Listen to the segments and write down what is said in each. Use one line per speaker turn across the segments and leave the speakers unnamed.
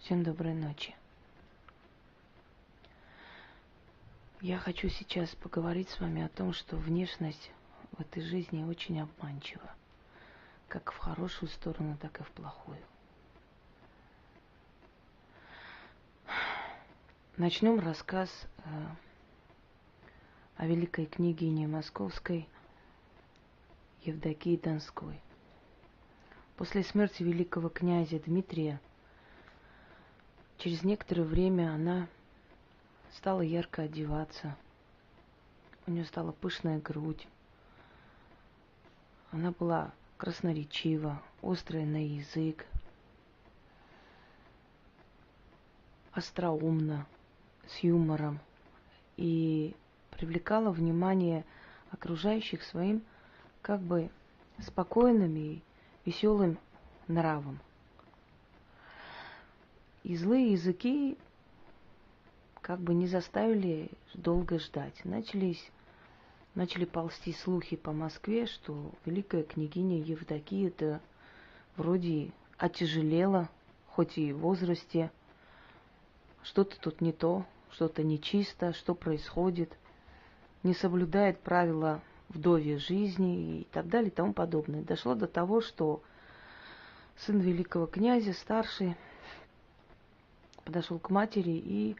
Всем доброй ночи. Я хочу сейчас поговорить с вами о том, что внешность в этой жизни очень обманчива, как в хорошую сторону, так и в плохую. Начнем рассказ о великой княгине Московской Евдокии Донской. После смерти великого князя Дмитрия, через некоторое время она стала ярко одеваться. У нее стала пышная грудь. Она была красноречива, острая на язык, остроумна, с юмором и привлекала внимание окружающих своим как бы спокойным и веселым нравом. И злые языки как бы не заставили долго ждать. Начали ползти слухи по Москве, что великая княгиня Евдокия-то вроде отяжелела, хоть и в возрасте, что-то тут не то, что-то нечисто, что происходит, не соблюдает правила вдовьей жизни и так далее и тому подобное. Дошло до того, что сын великого князя, старший, подошел к матери и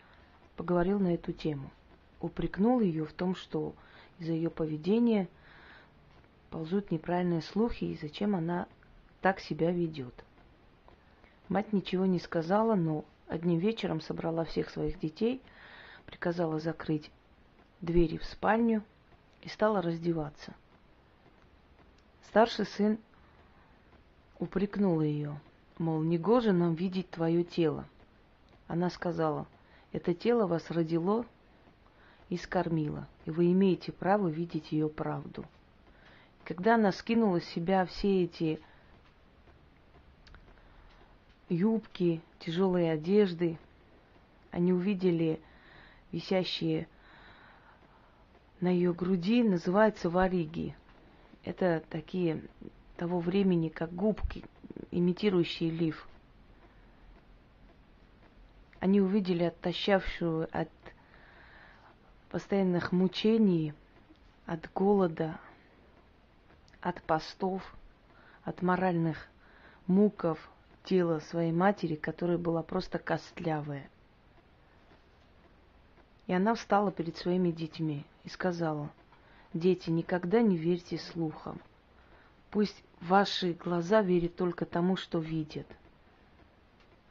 поговорил на эту тему. Упрекнул ее в том, что из-за ее поведения ползут неправильные слухи и зачем она так себя ведет. Мать ничего не сказала, но одним вечером собрала всех своих детей, приказала закрыть двери в спальню и стала раздеваться. Старший сын упрекнул ее, мол, негоже нам видеть твое тело. Она сказала: это тело вас родило и скормило, и вы имеете право видеть ее правду. Когда она скинула с себя все эти юбки, тяжелые одежды, они увидели висящие на ее груди, называются вариги. Это такие того времени, как губки, имитирующие лиф. Они увидели отощавшую от постоянных мучений, от голода, от постов, от моральных муков тело своей матери, которая была просто костлявая. И она встала перед своими детьми и сказала: дети, никогда не верьте слухам. Пусть ваши глаза верят только тому, что видят,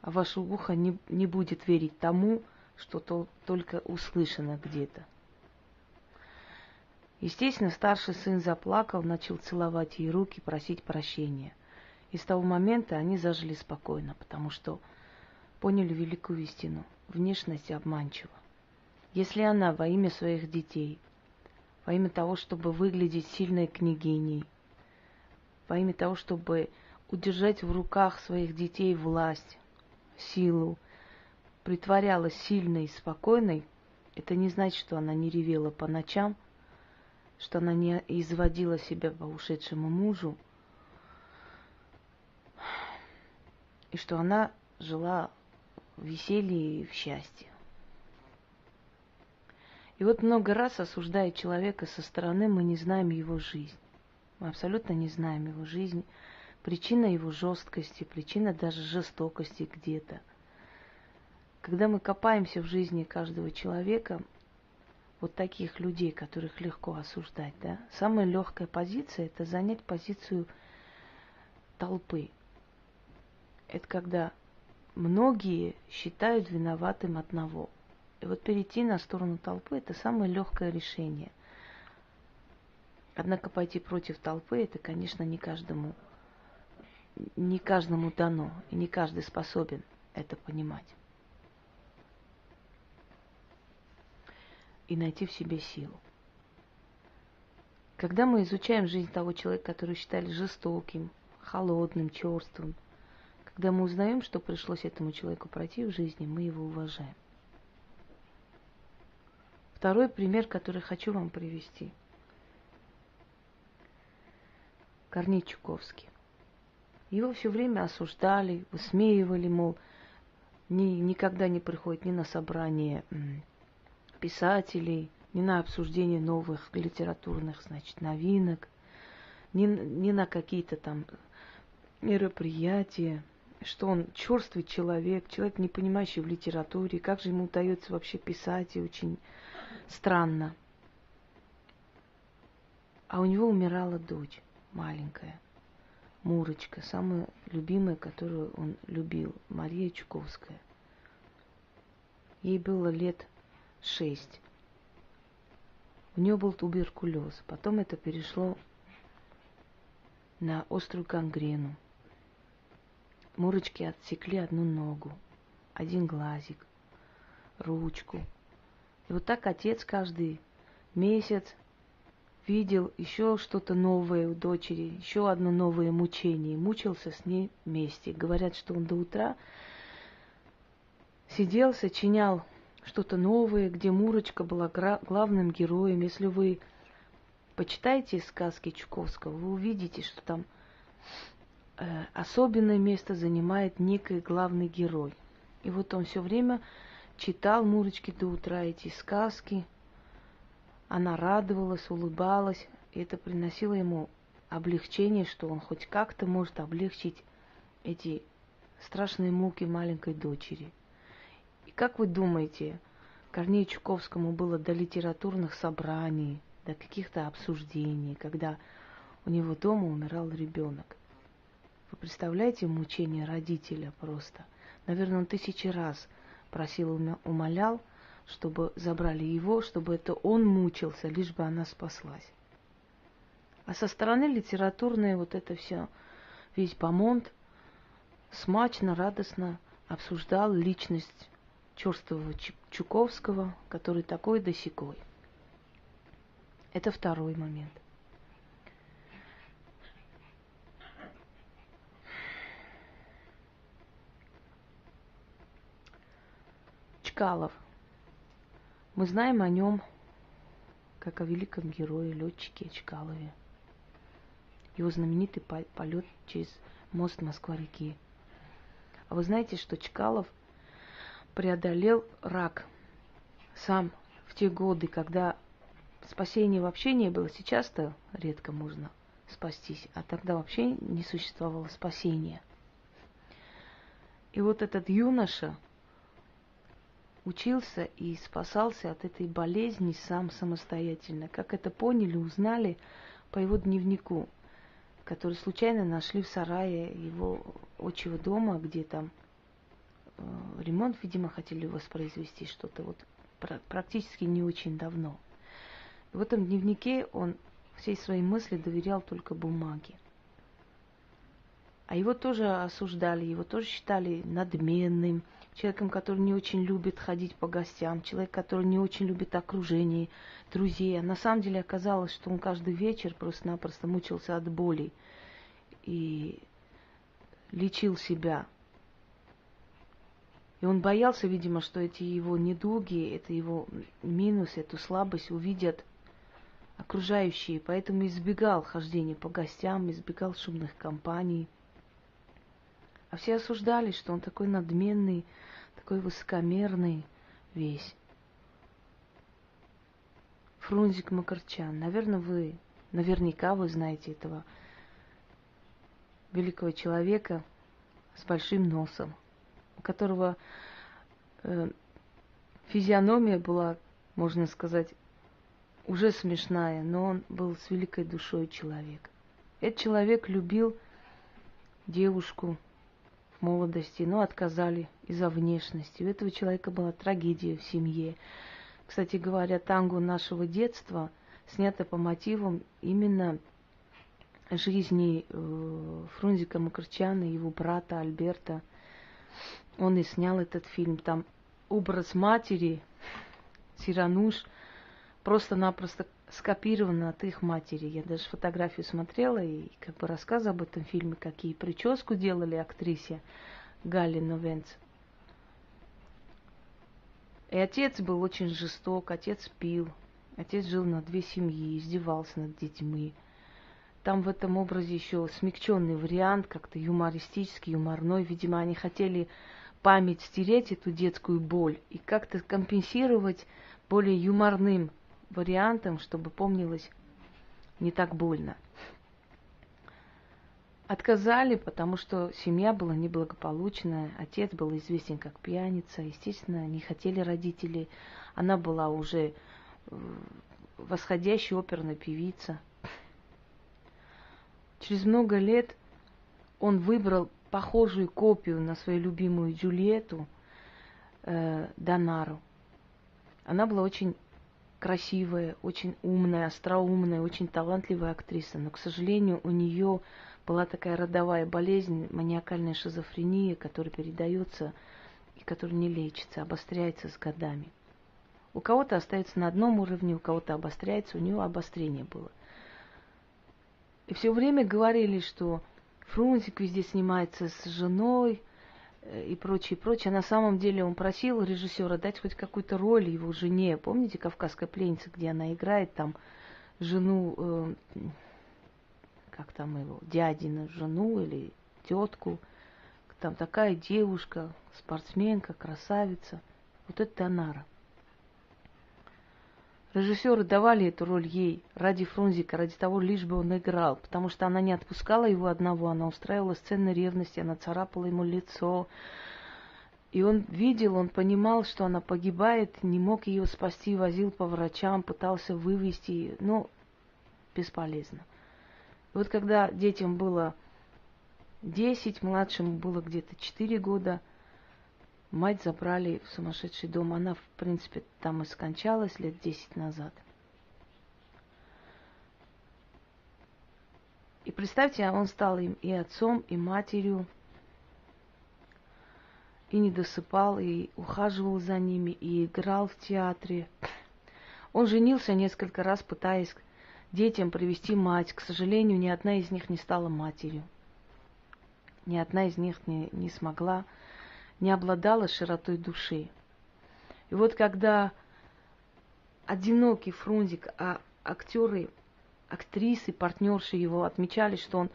а ваше ухо не будет верить тому, что только услышано где-то. Естественно, старший сын заплакал, начал целовать ей руки, просить прощения. И с того момента они зажили спокойно, потому что поняли великую истину. Внешность обманчива. Если она во имя своих детей, во имя того, чтобы выглядеть сильной княгиней, во имя того, чтобы удержать в руках своих детей власть, силу, притворялась сильной и спокойной, это не значит, что она не ревела по ночам, что она не изводила себя по ушедшему мужу, и что она жила в веселье и в счастье. И вот много раз, осуждая человека со стороны, мы не знаем его жизнь. Мы абсолютно не знаем его жизнь. Причина его жесткости, причина даже жестокости где-то. Когда мы копаемся в жизни каждого человека, вот таких людей, которых легко осуждать, да, самая легкая позиция – это занять позицию толпы. Это когда многие считают виноватым одного. И вот перейти на сторону толпы – это самое легкое решение. Однако пойти против толпы – это, конечно, не каждому дано, и не каждый способен это понимать. И найти в себе силу. Когда мы изучаем жизнь того человека, который считали жестоким, холодным, черствым, когда мы узнаем, что пришлось этому человеку пройти в жизни, мы его уважаем. Второй пример, который хочу вам привести. Корней Чуковский. Его все время осуждали, высмеивали, мол, никогда не приходит ни на собрание писателей, ни на обсуждение новых литературных, значит, новинок, ни на какие-то там мероприятия, что он черствый человек, человек, не понимающий в литературе, как же ему удается вообще писать, и очень странно. А у него умирала дочь маленькая, Мурочка, самая любимая, которую он любил, Мария Чуковская. Ей было лет 6. У нее был туберкулез. Потом это перешло на острую гангрену. Мурочке отсекли одну ногу, один глазик, ручку. И вот так отец каждый месяц видел еще что-то новое у дочери, еще одно новое мучение. Мучился с ней вместе. Говорят, что он до утра сидел, сочинял что-то новое, где Мурочка была главным героем. Если вы почитаете сказки Чуковского, вы увидите, что там особенное место занимает некий главный герой. И вот он все время читал Мурочке до утра эти сказки. Она радовалась, улыбалась, и это приносило ему облегчение, что он хоть как-то может облегчить эти страшные муки маленькой дочери. И как вы думаете, Корнею Чуковскому было до литературных собраний, до каких-то обсуждений, когда у него дома умирал ребенок? Вы представляете мучение родителя просто? Наверное, он 1000 раз просил, умолял, чтобы забрали его, чтобы это он мучился, лишь бы она спаслась. А со стороны литературной вот это все, весь бомонд смачно, радостно обсуждал личность черствого Чуковского, который такой да сякой. Это второй момент. Чкалов. Мы знаем о нем как о великом герое, летчике Чкалове. Его знаменитый полет через мост Москва-реки. А вы знаете, что Чкалов преодолел рак сам в те годы, когда спасения вообще не было. Сейчас-то редко можно спастись, а тогда вообще не существовало спасения. И вот этот юноша учился и спасался от этой болезни сам самостоятельно. Как это поняли, узнали по его дневнику, который случайно нашли в сарае его отчего дома, где там ремонт, видимо, хотели воспроизвести что-то вот практически не очень давно. И в этом дневнике он всей своей мысли доверял только бумаге. А его тоже осуждали, его тоже считали надменным, человеком, который не очень любит ходить по гостям, человек, который не очень любит окружение, друзей. А на самом деле оказалось, что он каждый вечер просто-напросто мучился от боли и лечил себя. И он боялся, видимо, что эти его недуги, это его минус, эту слабость увидят окружающие. Поэтому избегал хождения по гостям, избегал шумных компаний. А все осуждали, что он такой надменный, такой высокомерный весь. Фрунзик Макарчан. Наверняка вы знаете этого великого человека с большим носом, у которого физиономия была, можно сказать, уже смешная, но он был с великой душой человек. Этот человек любил девушку в молодости, но отказали из-за внешности. У этого человека была трагедия в семье. Кстати говоря, танго нашего детства снято по мотивам именно жизни Фрунзика Макарчана и его брата Альберта. Он и снял этот фильм. Там образ матери, Сирануш, просто-напросто скопирован от их матери. Я даже фотографию смотрела и как бы рассказы об этом фильме, какие прическу делали актрисе Галли Новенц. И отец был очень жесток, отец пил, отец жил на 2 семьи, издевался над детьми. Там в этом образе еще смягченный вариант, как-то юмористический, юморной. Видимо, они хотели память стереть эту детскую боль и как-то компенсировать более юморным вариантом, чтобы помнилось не так больно. Отказали, потому что семья была неблагополучная, отец был известен как пьяница, естественно, не хотели родители. Она была уже восходящая оперная певица. Через много лет он выбрал похожую копию на свою любимую Джульетту, Донару. Она была очень красивая, очень умная, остроумная, очень талантливая актриса, но, к сожалению, у нее была такая родовая болезнь, маниакальная шизофрения, которая передается и которая не лечится, обостряется с годами. У кого-то остается на одном уровне, у кого-то обостряется, у нее обострение было. И все время говорили, что Фрунзик везде снимается с женой и прочее, прочее. А на самом деле он просил режиссера дать хоть какую-то роль его жене. Помните «Кавказская пленница», где она играет там жену, как там его, дядину жену или тетку. Там такая девушка, спортсменка, красавица. Вот это Донара. Режиссеры давали эту роль ей ради Фрунзика, ради того, лишь бы он играл, потому что она не отпускала его одного, она устраивала сцены ревности, она царапала ему лицо. И он видел, он понимал, что она погибает, не мог ее спасти, возил по врачам, пытался вывести, но бесполезно. И вот когда детям было 10, младшему было где-то 4 года, мать забрали в сумасшедший дом. Она, в принципе, там и скончалась лет 10 назад. И представьте, он стал им и отцом, и матерью, и не досыпал, и ухаживал за ними, и играл в театре. Он женился несколько раз, пытаясь детям привести мать. К сожалению, ни одна из них не стала матерью. Ни одна из них не смогла, не обладала широтой души. И вот когда одинокий Фрунзик, а актеры, актрисы, партнерши его отмечали, что он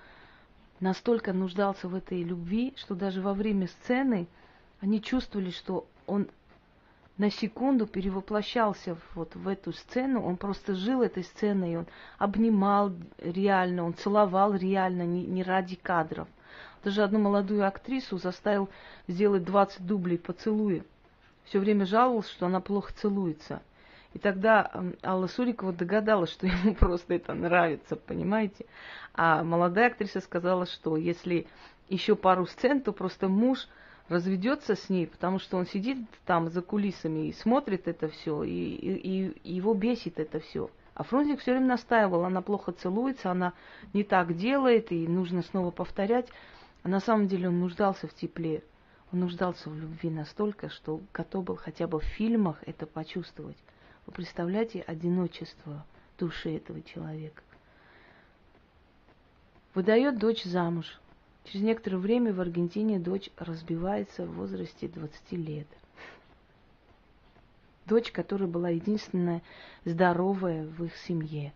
настолько нуждался в этой любви, что даже во время сцены они чувствовали, что он на секунду перевоплощался вот в эту сцену, он просто жил этой сценой, он обнимал реально, он целовал реально, не ради кадров. Даже одну молодую актрису заставил сделать 20 дублей поцелуя. Все время жаловался, что она плохо целуется. И тогда Алла Сурикова догадалась, что ему просто это нравится, понимаете? А молодая актриса сказала, что если еще пару сцен, то просто муж разведется с ней, потому что он сидит там за кулисами и смотрит это все, и его бесит это все. А Фрунзик все время настаивал, она плохо целуется, она не так делает, и нужно снова повторять. А на самом деле он нуждался в тепле, он нуждался в любви настолько, что готов был хотя бы в фильмах это почувствовать. Вы представляете одиночество души этого человека? Выдает дочь замуж. Через некоторое время в Аргентине дочь разбивается в возрасте 20 лет. Дочь, которая была единственная здоровая в их семье.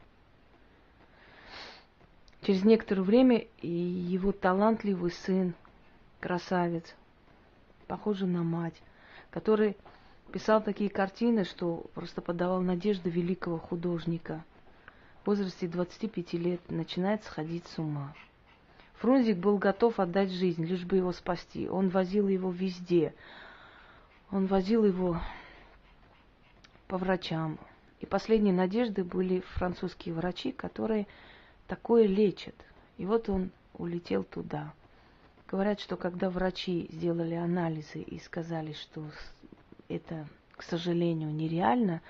Через некоторое время и его талантливый сын, красавец, похожий на мать, который писал такие картины, что просто подавал надежды великого художника. В возрасте 25 лет начинает сходить с ума. Фрунзик был готов отдать жизнь, лишь бы его спасти. Он возил его везде. Он возил его по врачам. И последние надежды были французские врачи, которые такое лечат. И вот он улетел туда. Говорят, что когда врачи сделали анализы и сказали, что это, к сожалению, нереально,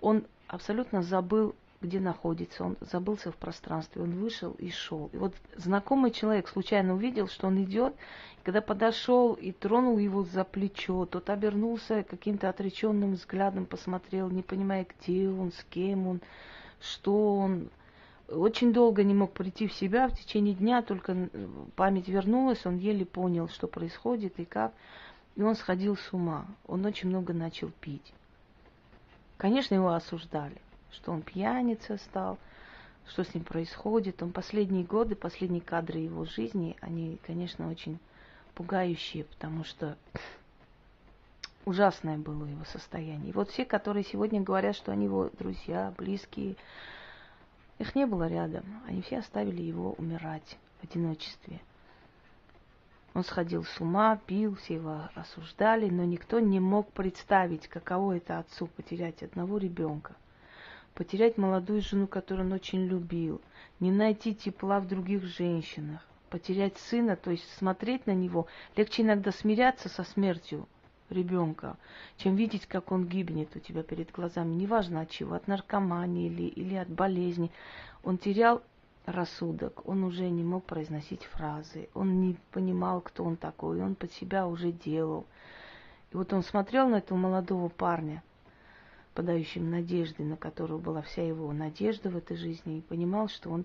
он абсолютно забыл, где находится, он забылся в пространстве, он вышел и шел. И вот знакомый человек случайно увидел, что он идет, и когда подошел и тронул его за плечо, тот обернулся каким-то отреченным взглядом, посмотрел, не понимая, где он, с кем он, что он. Очень долго не мог прийти в себя, в течение дня только память вернулась, он еле понял, что происходит и как, и он сходил с ума, он очень много начал пить. Конечно, его осуждали, что он пьяница стал, что с ним происходит. Он последние годы, последние кадры его жизни, они, конечно, очень пугающие, потому что ужасное было его состояние. И вот все, которые сегодня говорят, что они его друзья, близкие, их не было рядом. Они все оставили его умирать в одиночестве. Он сходил с ума, пил, все его осуждали, но никто не мог представить, каково это отцу потерять одного ребенка, потерять молодую жену, которую он очень любил, не найти тепла в других женщинах, потерять сына, то есть смотреть на него. Легче иногда смиряться со смертью ребенка, чем видеть, как он гибнет у тебя перед глазами. Неважно от чего, от наркомании или от болезни. Он терял рассудок, он уже не мог произносить фразы, он не понимал, кто он такой, он под себя уже делал. И вот он смотрел на этого молодого парня, подающим надежды, на которого была вся его надежда в этой жизни, и понимал, что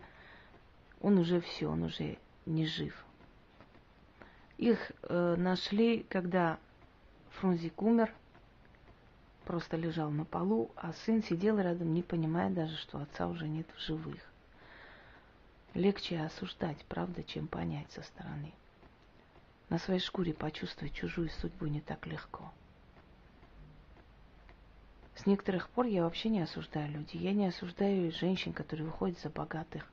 он уже все, он уже не жив. Их нашли, когда Фрунзик умер, просто лежал на полу, а сын сидел рядом, не понимая даже, что отца уже нет в живых. Легче осуждать, правда, чем понять со стороны. На своей шкуре почувствовать чужую судьбу не так легко. С некоторых пор я вообще не осуждаю людей. Я не осуждаю женщин, которые выходят за богатых.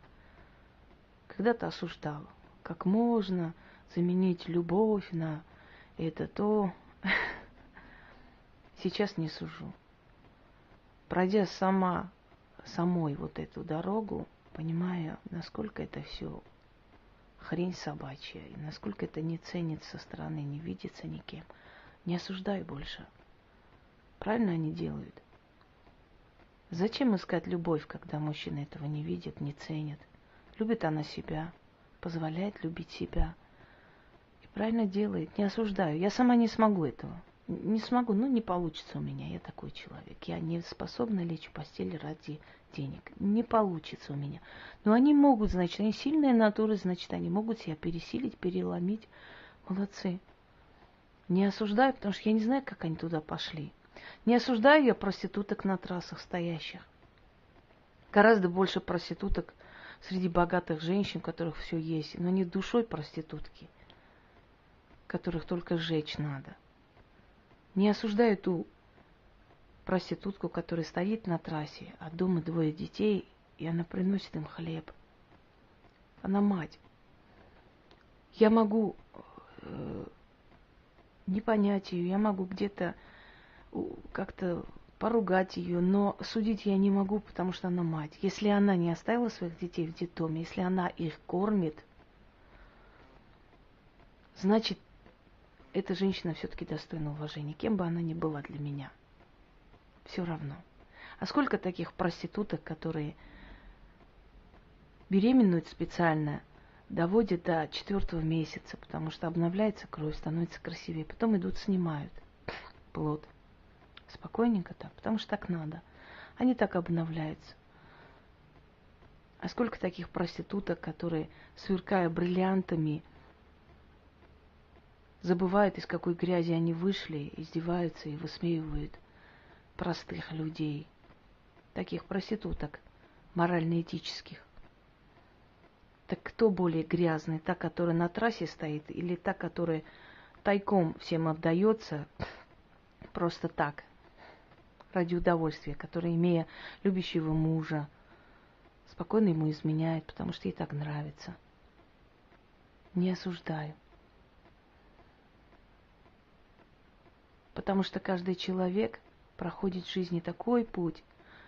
Когда-то осуждала. Как можно заменить любовь на это то. Сейчас не сужу. Пройдя самой вот эту дорогу, понимая, насколько это все хрень собачья, и насколько это не ценится со стороны, не видится никем, не осуждай больше. Правильно они делают. Зачем искать любовь, когда мужчина этого не видит, не ценит? Любит она себя, позволяет любить себя. И правильно делает. Не осуждаю. Я сама не смогу этого. Не смогу, не получится у меня. Я такой человек. Я не способна лечь в постель ради денег. Не получится у меня. Но они могут, значит, они сильные натуры, значит, они могут себя пересилить, переломить. Молодцы. Не осуждаю, потому что я не знаю, как они туда пошли. Не осуждаю я проституток на трассах стоящих. Гораздо больше проституток среди богатых женщин, у которых все есть. Но не душой проститутки, которых только сжечь надо. Не осуждаю ту проститутку, которая стоит на трассе, а дома 2 детей, и она приносит им хлеб. Она мать. Я могу не понять ее, я могу где-то как-то поругать ее, но судить я не могу, потому что она мать. Если она не оставила своих детей в детдоме, если она их кормит, значит, эта женщина все-таки достойна уважения, кем бы она ни была для меня. Все равно. А сколько таких проституток, которые беременную специально доводят до 4-го месяца, потому что обновляется кровь, становится красивее. Потом идут, снимают плод. Спокойненько так, потому что так надо. Они так обновляются. А сколько таких проституток, которые, сверкая бриллиантами, забывают, из какой грязи они вышли, издеваются и высмеивают простых людей. Таких проституток, морально-этических. Так кто более грязный? Та, которая на трассе стоит, или та, которая тайком всем отдается просто так, ради удовольствия, которая, имея любящего мужа, спокойно ему изменяет, потому что ей так нравится. Не осуждаю. Потому что каждый человек проходит в жизни такой путь,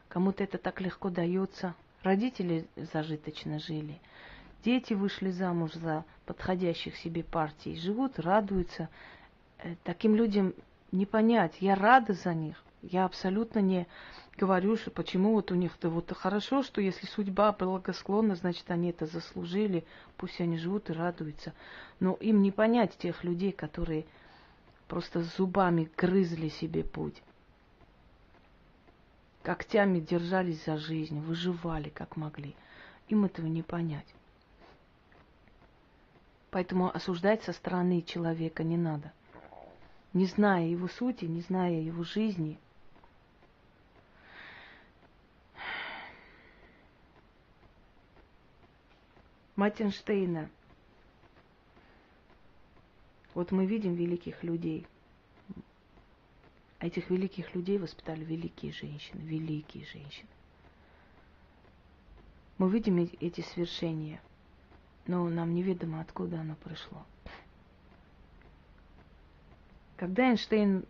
кому-то это так легко дается. Родители зажиточно жили, дети вышли замуж за подходящих себе партий, живут, радуются. Таким людям не понять. Я рада за них. Я абсолютно не говорю, что почему вот у них-то вот хорошо, что если судьба благосклонна, значит, они это заслужили, пусть они живут и радуются. Но им не понять тех людей, которые просто зубами грызли себе путь. Когтями держались за жизнь, выживали как могли. Им этого не понять. Поэтому осуждать со стороны человека не надо. Не зная его сути, не зная его жизни. Мать Эйнштейна. Вот мы видим великих людей. А этих великих людей воспитали великие женщины, великие женщины. Мы видим эти свершения, но нам неведомо, откуда оно пришло. Когда Эйнштейн,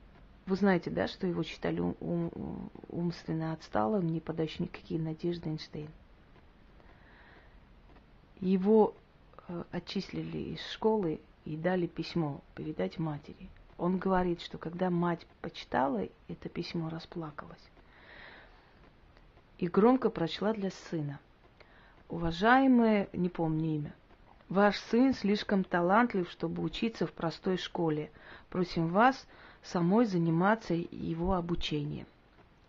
вы знаете, да, что его считали умственно отсталым, не подающим никакие надежды Эйнштейн. Его отчислили из школы и дали письмо передать матери. Он говорит, что когда мать почитала это письмо, расплакалась. И громко прочла для сына. Уважаемый, не помню имя, ваш сын слишком талантлив, чтобы учиться в простой школе. Просим вас самой заниматься его обучением.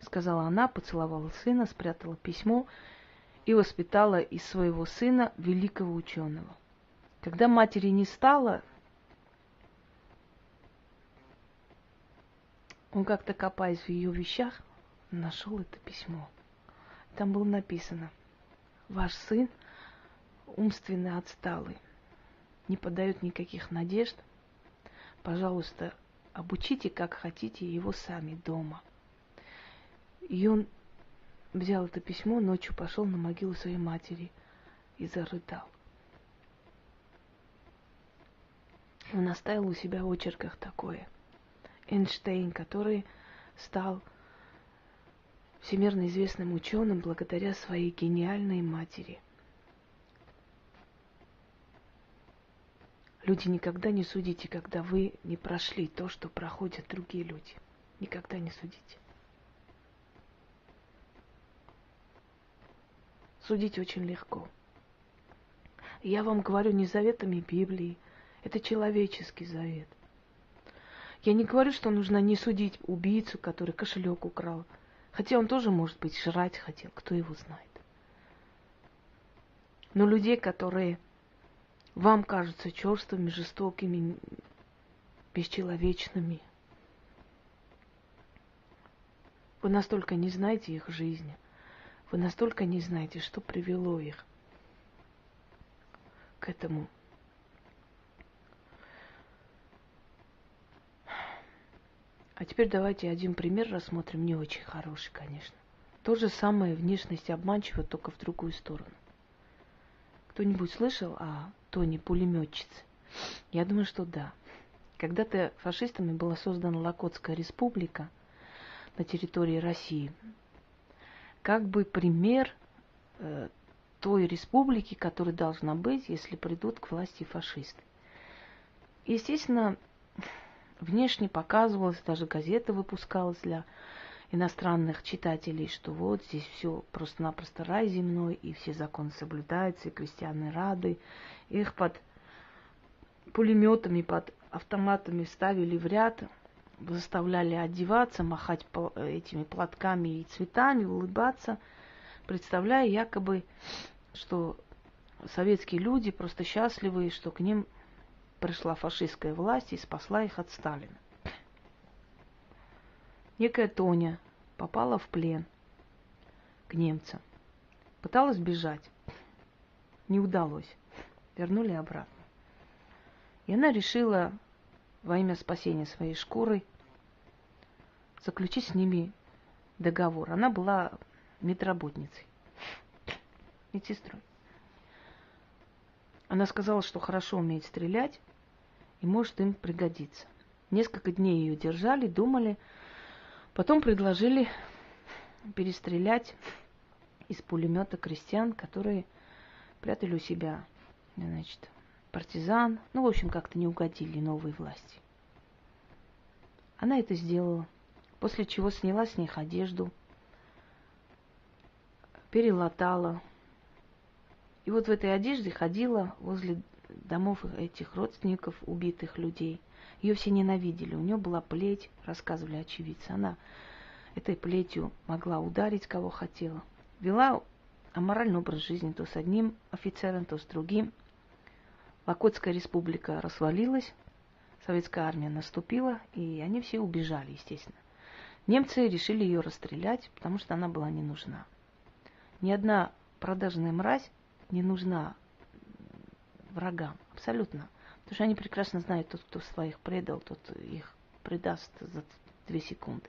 Сказала она, поцеловала сына, спрятала письмо и воспитала из своего сына великого ученого. Когда матери не стало, он как-то, копаясь в ее вещах, нашел это письмо. Там было написано: ваш сын умственно отсталый, не подает никаких надежд. Пожалуйста, обучите, как хотите, его сами дома. И он взял это письмо, ночью пошел на могилу своей матери и зарыдал. Он оставил у себя в очерках такое. Эйнштейн, который стал всемирно известным ученым благодаря своей гениальной матери. Люди, никогда не судите, когда вы не прошли то, что проходят другие люди. Никогда не судите. Судить очень легко. И я вам говорю не заветами Библии, это человеческий завет. Я не говорю, что нужно не судить убийцу, который кошелек украл. Хотя он тоже, может быть, жрать хотел, кто его знает. Но людей, которые вам кажутся черствыми, жестокими, бесчеловечными, вы настолько не знаете их жизни, вы настолько не знаете, что привело их к этому. А теперь давайте один пример рассмотрим, не очень хороший, конечно. То же самое, внешность обманчива, только в другую сторону. Кто-нибудь слышал о Тоне пулеметчице? Я думаю, что да. Когда-то фашистами была создана Локотская республика на территории России. Как бы пример той республики, которая должна быть, если придут к власти фашисты. Естественно, внешне показывалось, даже газета выпускалась для иностранных читателей, что вот здесь все просто-напросто рай земной, и все законы соблюдаются, и крестьяне рады. Их под пулеметами, под автоматами ставили в ряд, заставляли одеваться, махать этими платками и цветами, улыбаться, представляя якобы, что советские люди просто счастливы, что к ним пришла фашистская власть и спасла их от Сталина. Некая Тоня попала в плен к немцам. Пыталась бежать. Не удалось. Вернули обратно. И она решила во имя спасения своей шкуры заключить с ними договор. Она была медработницей, медсестрой. Она сказала, что хорошо умеет стрелять и может им пригодиться. Несколько дней ее держали, думали. Потом предложили перестрелять из пулемета крестьян, которые прятали у себя, значит, партизан. Ну, в общем, как-то не угодили новой власти. Она это сделала, после чего сняла с них одежду, перелатала. И вот в этой одежде ходила возле домов этих родственников убитых людей. Ее все ненавидели. У нее была плеть, рассказывали очевидцы. Она этой плетью могла ударить, кого хотела. Вела аморальный образ жизни то с одним офицером, то с другим. Локотская республика развалилась, советская армия наступила, и они все убежали, естественно. Немцы решили ее расстрелять, потому что она была не нужна. Ни одна продажная мразь не нужна врагам, абсолютно. Потому что они прекрасно знают, тот, кто своих предал, тот их предаст 2 секунды.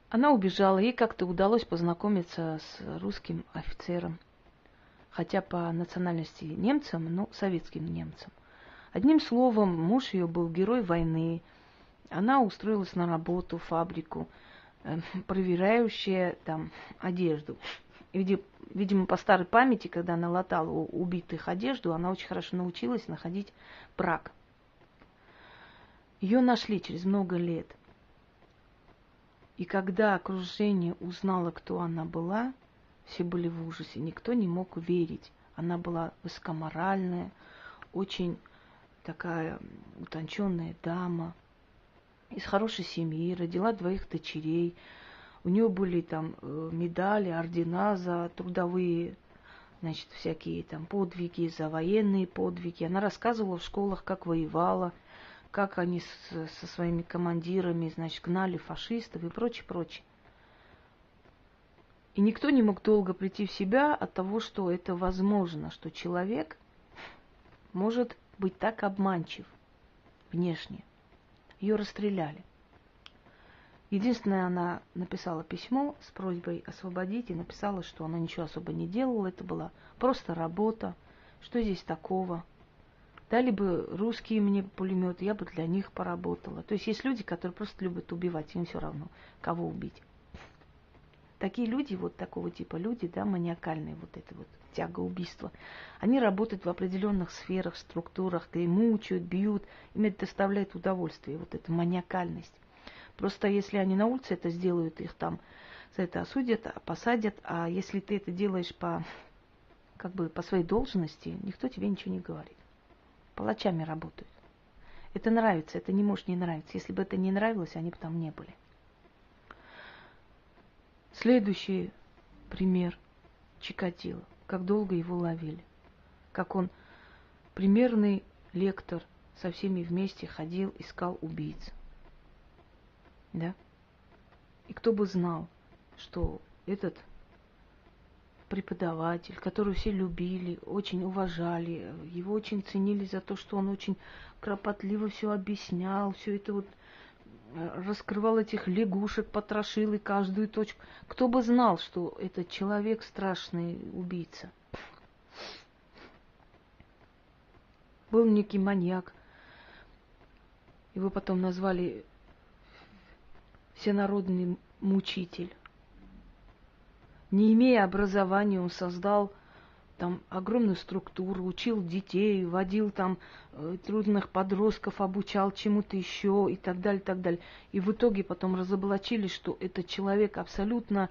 Она убежала, ей как-то удалось познакомиться с русским офицером, хотя по национальности немцем, но советским немцем. Одним словом, муж ее был герой войны. Она устроилась на работу в фабрику, проверяющая там одежду. Видимо, по старой памяти, когда она латала у убитых одежду, она очень хорошо научилась находить брак. Ее нашли через много лет. И когда окружение узнало, кто она была, все были в ужасе. Никто не мог верить. Она была высокоморальная, очень такая утонченная дама, из хорошей семьи, родила 2 дочерей. У нее были там медали, ордена за трудовые, значит, всякие там подвиги, за военные подвиги. Она рассказывала в школах, как воевала, как они со своими командирами, значит, гнали фашистов и прочее, прочее. И никто не мог долго прийти в себя от того, что это возможно, что человек может быть так обманчив внешне. Ее расстреляли. Единственное, она написала письмо с просьбой освободить и написала, что она ничего особо не делала, это была просто работа. Что здесь такого? Дали бы русские мне пулемет, я бы для них поработала. То есть есть люди, которые просто любят убивать, им все равно, кого убить. Такие люди, вот такого типа люди, да, маниакальные, вот это вот тяга убийства, они работают в определенных сферах, структурах, где мучают, бьют, им это доставляет удовольствие, вот эта маниакальность. Просто если они на улице это сделают, их там за это осудят, посадят, а если ты это делаешь по своей должности, никто тебе ничего не говорит. Палачами работают. Это нравится, это не может не нравиться. Если бы это не нравилось, они бы там не были. Следующий пример Чикатило. Как долго его ловили. Как он, примерный лектор, со всеми вместе ходил, искал убийц. Да? И кто бы знал, что этот преподаватель, которого все любили, очень уважали, его очень ценили за то, что он очень кропотливо все объяснял, все это вот раскрывал этих лягушек, потрошил и каждую точку. Кто бы знал, что этот человек страшный убийца. Был некий маньяк. Его потом назвали всенародный мучитель. Не имея образования, он создал там огромную структуру, учил детей, водил там трудных подростков, обучал чему-то еще и так далее, так далее. И в итоге потом разоблачили, что этот человек абсолютно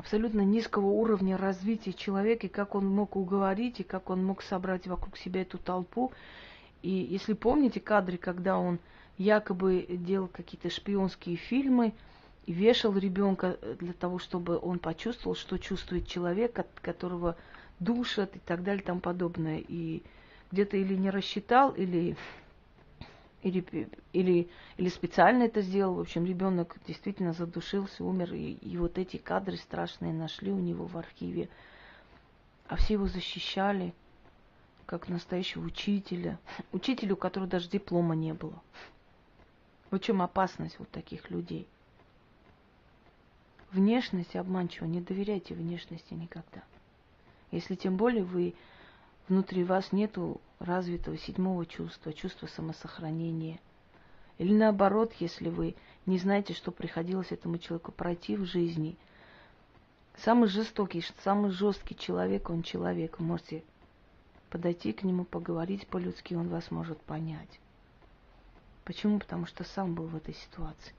низкого уровня развития человека, и как он мог уговорить, и как он мог собрать вокруг себя эту толпу. И если помните кадры, когда он якобы делал какие-то шпионские фильмы, и вешал ребенка для того, чтобы он почувствовал, что чувствует человек, которого душат и так далее и тому подобное. И где-то или не рассчитал, или специально это сделал. В общем, ребенок действительно задушился, умер. И вот эти кадры страшные нашли у него в архиве. А все его защищали, как настоящего учителя. Учителя, у которого даже диплома не было. В чем опасность вот таких людей? Внешность обманчива, не доверяйте внешности никогда. Если тем более внутри вас нету развитого 7-го чувства, чувства самосохранения. Или наоборот, если вы не знаете, что приходилось этому человеку пройти в жизни. Самый жестокий, самый жесткий человек, он человек. Вы можете подойти к нему, поговорить по-людски, он вас может понять. Почему? Потому что сам был в этой ситуации.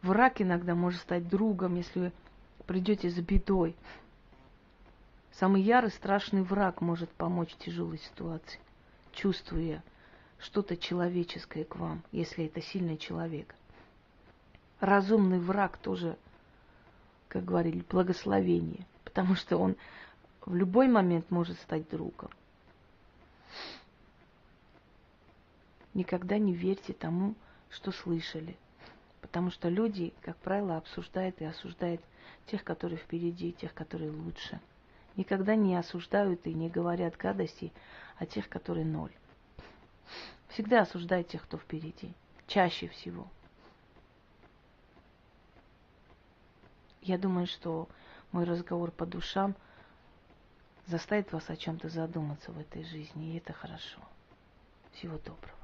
Враг иногда может стать другом, если вы придете за бедой. Самый ярый, страшный враг может помочь в тяжелой ситуации, чувствуя что-то человеческое к вам, если это сильный человек. Разумный враг тоже, как говорили, благословение, потому что он в любой момент может стать другом. Никогда не верьте тому, что слышали. Потому что люди, как правило, обсуждают и осуждают тех, которые впереди, тех, которые лучше. никогда не осуждают и не говорят гадости о тех, которые ноль. Всегда осуждают тех, кто впереди. Чаще всего. Я думаю, что мой разговор по душам заставит вас о чем-то задуматься в этой жизни, и это хорошо. Всего доброго.